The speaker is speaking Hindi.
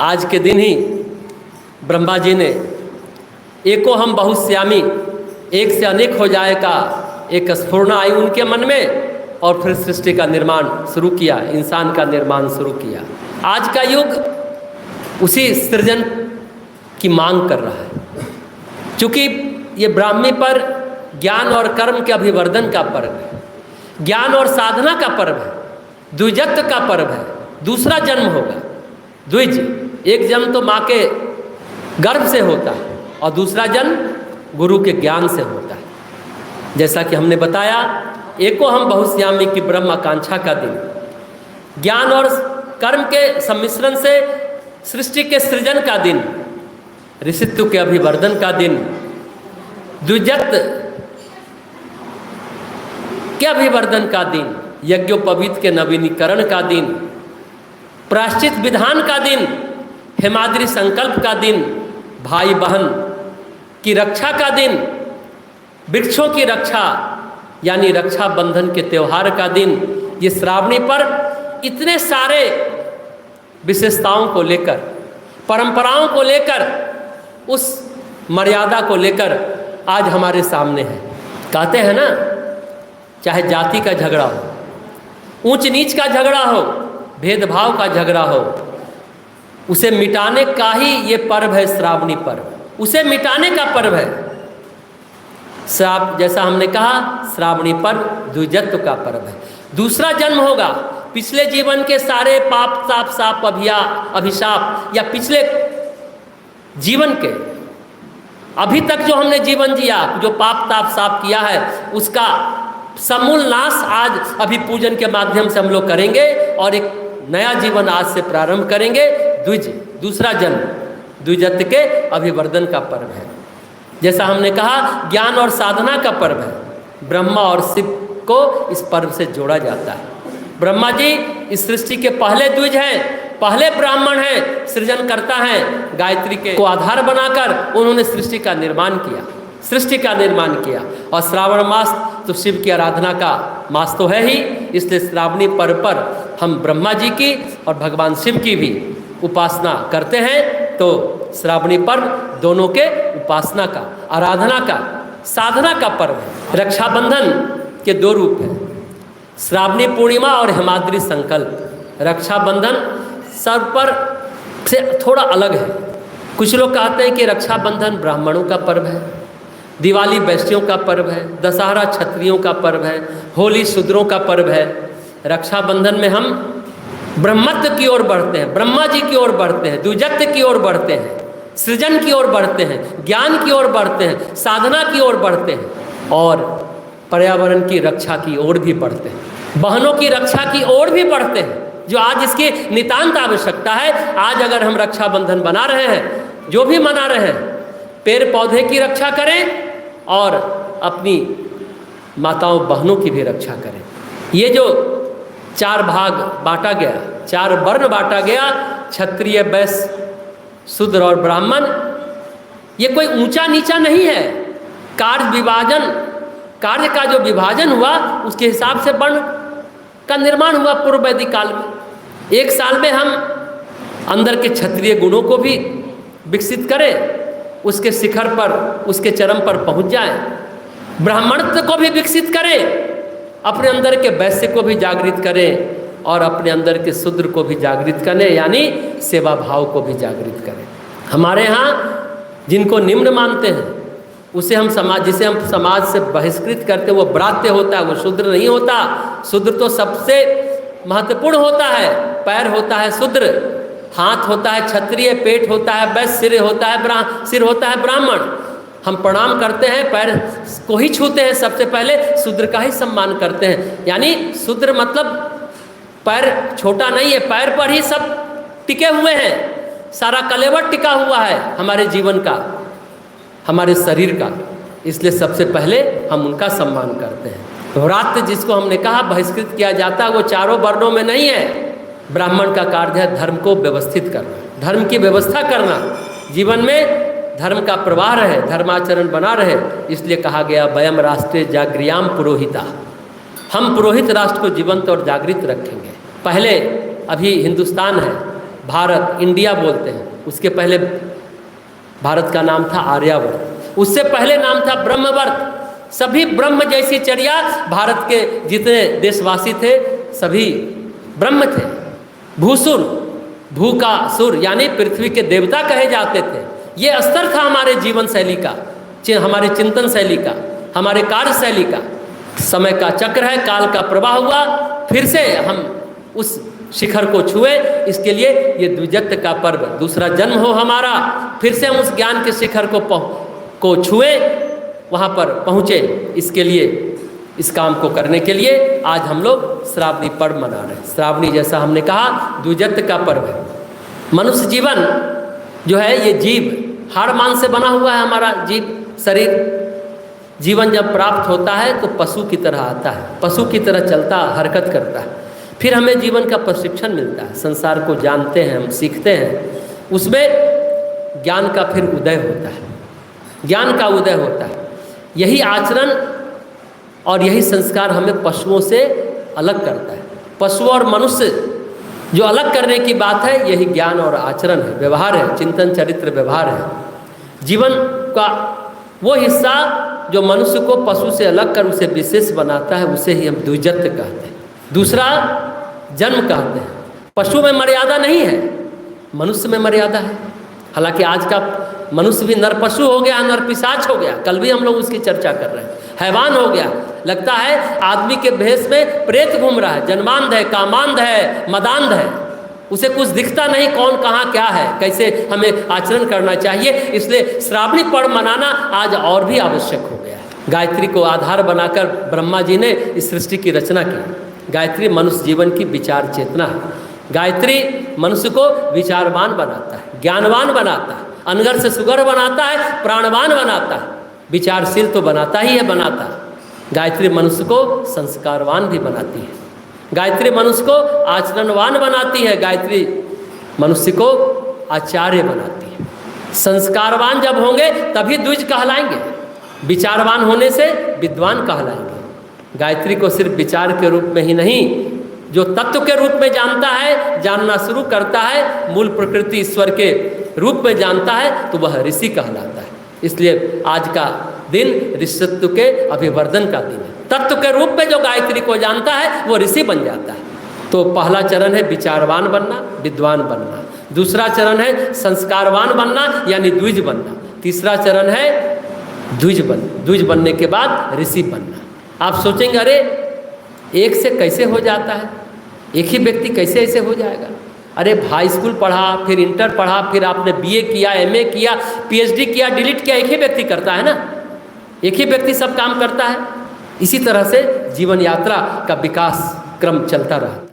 आज के दिन ही ब्रह्मा जी ने एको हम बहुश्यामी, एक से अनेक हो जाए का एक स्फुरना आई उनके मन में और फिर सृष्टि का निर्माण शुरू किया, इंसान का निर्माण शुरू किया। आज का युग उसी सृजन की मांग कर रहा है, क्योंकि ये ब्राह्मी पर ज्ञान और कर्म के अभिवर्धन का पर्व है, ज्ञान और साधना का पर्व है, द्विजत्व का पर्व है। दूसरा जन्म होगा द्विज, एक जन्म तो माँ के गर्भ से होता है और दूसरा जन्म गुरु के ज्ञान से होता है। जैसा कि हमने बताया, एको हम बहुश्यामी की ब्रह्म आकांक्षा का दिन, ज्ञान और कर्म के सम्मिश्रण से सृष्टि के सृजन का दिन, ऋषित्व के अभिवर्धन का दिन, द्विजत्व के अभिवर्धन का दिन, यज्ञोपवीत के नवीनीकरण का दिन, प्रायश्चित विधान का दिन, हेमाद्री संकल्प का दिन, भाई बहन की रक्षा का दिन, वृक्षों की रक्षा यानी रक्षा बंधन के त्यौहार का दिन। ये श्रावणी पर्व इतने सारे विशेषताओं को लेकर, परंपराओं को लेकर, उस मर्यादा को लेकर आज हमारे सामने है। कहते हैं ना, चाहे जाति का झगड़ा हो, ऊंच नीच का झगड़ा हो, भेदभाव का झगड़ा हो, उसे मिटाने का ही ये पर्व है श्रावणी पर्व, उसे मिटाने का पर्व है। जैसा हमने कहा, श्रावणी पर्व द्विजत्व का पर्व है। दूसरा जन्म होगा, पिछले जीवन के सारे पाप ताप साप अभिशाप या पिछले जीवन के अभी तक जो हमने जीवन जिया, जो पाप ताप साप किया है, उसका समूल नाश आज अभी पूजन के माध्यम से हम लोग करेंगे और एक नया जीवन आज से प्रारंभ करेंगे। द्विज, दूसरा जन्म, द्विजत्व के अभिवर्धन का पर्व है। जैसा हमने कहा, ज्ञान और साधना का पर्व है। ब्रह्मा और शिव को इस पर्व से जोड़ा जाता है। ब्रह्मा जी इस सृष्टि के पहले द्विज हैं, पहले ब्राह्मण हैं, सृजन करता है। गायत्री के को आधार बनाकर उन्होंने सृष्टि का निर्माण किया, सृष्टि का निर्माण किया। और श्रावण मास तो शिव की आराधना का मास तो है ही, इसलिए श्रावणी पर्व पर हम ब्रह्मा जी की और भगवान शिव की भी उपासना करते हैं। तो श्रावणी पर्व दोनों के उपासना का, आराधना का, साधना का पर्व है। रक्षाबंधन के दो रूप हैं, श्रावणी पूर्णिमा और हेमाद्री संकल्प। रक्षाबंधन सर्व पर से थोड़ा अलग है। कुछ लोग कहते हैं कि रक्षाबंधन ब्राह्मणों का पर्व है, दिवाली वैश्यों का पर्व है, दशहरा क्षत्रियों का पर्व है, होली शूद्रों का पर्व है। रक्षाबंधन में हम ब्रह्मत्व की ओर बढ़ते हैं, ब्रह्मा जी की ओर बढ़ते हैं, द्विजत्व की ओर बढ़ते हैं, सृजन की ओर बढ़ते हैं, ज्ञान की ओर बढ़ते हैं, साधना की ओर बढ़ते हैं और पर्यावरण की रक्षा की ओर भी बढ़ते हैं, बहनों की रक्षा की ओर भी बढ़ते हैं, जो आज इसकी नितांत आवश्यकता है। आज अगर हम रक्षाबंधन बना रहे हैं, जो भी मना रहे हैं, पेड़ पौधे की रक्षा करें और अपनी माताओं बहनों की भी रक्षा करें। ये जो चार भाग बांटा गया, चार वर्ण बांटा गया, क्षत्रिय, वैश्य, शूद्र और ब्राह्मण, ये कोई ऊंचा नीचा नहीं है। कार्य विभाजन, कार्य का जो विभाजन हुआ उसके हिसाब से वर्ण का निर्माण हुआ पूर्व वैदिक काल में। एक साल में हम अंदर के क्षत्रिय गुणों को भी विकसित करें, उसके शिखर पर, उसके चरम पर पहुंच जाएं। ब्राह्मणत्व को भी विकसित करें, अपने अंदर के वैश्य को भी जागृत करें और अपने अंदर के शूद्र को भी जागृत करें, यानी सेवा भाव को भी जागृत करें। हमारे यहाँ जिनको निम्न मानते हैं उसे हम समाज, जिसे हम समाज से बहिष्कृत करते हैं, वो ब्रात्य होता है, वो शूद्र नहीं होता। शूद्र तो सबसे महत्वपूर्ण होता है। पैर होता है शूद्र, हाथ होता है क्षत्रिय, पेट होता है वैश्य, सिर होता है ब्राह्मण। हम प्रणाम करते हैं, पैर को ही छूते हैं, सबसे पहले शूद्र का ही सम्मान करते हैं। यानी शूद्र मतलब पैर छोटा नहीं है, पैर पर ही सब टिके हुए हैं, सारा कलेवर टिका हुआ है हमारे जीवन का, हमारे शरीर का। इसलिए सबसे पहले हम उनका सम्मान करते हैं। व्रात्य जिसको हमने कहा बहिष्कृत किया जाता है, वो चारों वर्णों में नहीं है। ब्राह्मण का कार्य है धर्म को व्यवस्थित करना, धर्म की व्यवस्था करना, जीवन में धर्म का प्रवाह रहे, धर्माचरण बना रहे। इसलिए कहा गया वयम राष्ट्रे जागृयाम पुरोहिता, हम पुरोहित राष्ट्र को जीवंत और जागृत रखेंगे। पहले अभी हिंदुस्तान है, भारत, इंडिया बोलते हैं। उसके पहले भारत का नाम था आर्यावर्त, उससे पहले नाम था ब्रह्मवर्त। सभी ब्रह्म जैसी चर्या, भारत के जितने देशवासी थे सभी ब्रह्म थे। भूसुर, भू का सुर यानी पृथ्वी के देवता कहे जाते थे। ये स्तर था हमारे जीवन शैली का, हमारे चिंतन शैली का, हमारे कार्य शैली का। समय का चक्र है, काल का प्रवाह हुआ, फिर से हम उस शिखर को छुए। इसके लिए ये द्विजत्व का पर्व, दूसरा जन्म हो हमारा, फिर से हम उस ज्ञान के शिखर को छुए, वहाँ पर पहुँचे। इसके लिए, इस काम को करने के लिए आज हम लोग श्रावणी पर्व मना रहे हैं। श्रावणी जैसा हमने कहा द्विजत्व का पर्व है। मनुष्य जीवन जो है, ये जीव हाड़ मांस से बना हुआ है। हमारा जीव शरीर जीवन जब प्राप्त होता है तो पशु की तरह आता है, पशु की तरह चलता, हरकत करता है। फिर हमें जीवन का प्रशिक्षण मिलता है, संसार को जानते हैं, हम सीखते हैं, उसमें ज्ञान का फिर उदय होता है, ज्ञान का उदय होता है। यही आचरण और यही संस्कार हमें पशुओं से अलग करता है। पशु और मनुष्य जो अलग करने की बात है, यही ज्ञान और आचरण है, व्यवहार है, चिंतन चरित्र व्यवहार है। जीवन का वो हिस्सा जो मनुष्य को पशु से अलग कर उसे विशेष बनाता है, उसे ही हम द्विजत्व कहते हैं, दूसरा जन्म कहते हैं। पशु में मर्यादा नहीं है, मनुष्य में मर्यादा है। हालांकि आज का मनुष्य भी नर पशु हो गया, नर पिशाच हो गया। कल भी हम लोग उसकी चर्चा कर रहे हैं। हैवान हो गया, लगता है आदमी के भेष में प्रेत घूम रहा है, जन्मांध है, कामांध है, मदांध है, उसे कुछ दिखता नहीं कौन कहाँ क्या है, कैसे हमें आचरण करना चाहिए। इसलिए श्रावणी पर्व मनाना आज और भी आवश्यक हो गया है। गायत्री को आधार बनाकर ब्रह्मा जी ने इस सृष्टि की रचना की। गायत्री मनुष्य जीवन की विचार चेतना है। गायत्री मनुष्य को विचारवान बनाता है, ज्ञानवान बनाता है, अनगर से सुगर बनाता है, प्राणवान बनाता है, विचारशील तो बनाता ही है, बनाता है। गायत्री मनुष्य को संस्कारवान भी बनाती है, गायत्री मनुष्य को आचरणवान बनाती है, गायत्री मनुष्य को आचार्य बनाती है। संस्कारवान जब होंगे तभी द्विज कहलाएंगे, विचारवान होने से विद्वान कहलाएंगे। गायत्री को सिर्फ विचार के रूप में ही नहीं, जो तत्व के रूप में जानता है, जानना शुरू करता है, मूल प्रकृति ईश्वर के रूप में जानता है, तो वह ऋषि कहलाता है। इसलिए आज का दिन ऋषित्व के अभिवर्धन का दिन है। तत्व के रूप में जो गायत्री को जानता है वो ऋषि बन जाता है। तो पहला चरण है विचारवान बनना, विद्वान बनना। दूसरा चरण है संस्कारवान बनना यानी द्विज बनना। तीसरा चरण है द्विज बनने के बाद ऋषि बनना। आप सोचेंगे अरे एक से कैसे हो जाता है, एक ही व्यक्ति कैसे ऐसे हो जाएगा। अरे हाई स्कूल पढ़ा, फिर इंटर पढ़ा, फिर आपने बीए किया, एमए किया, पीएचडी किया, डिलीट किया, एक ही व्यक्ति करता है ना, एक ही व्यक्ति सब काम करता है। इसी तरह से जीवन यात्रा का विकास क्रम चलता रहा।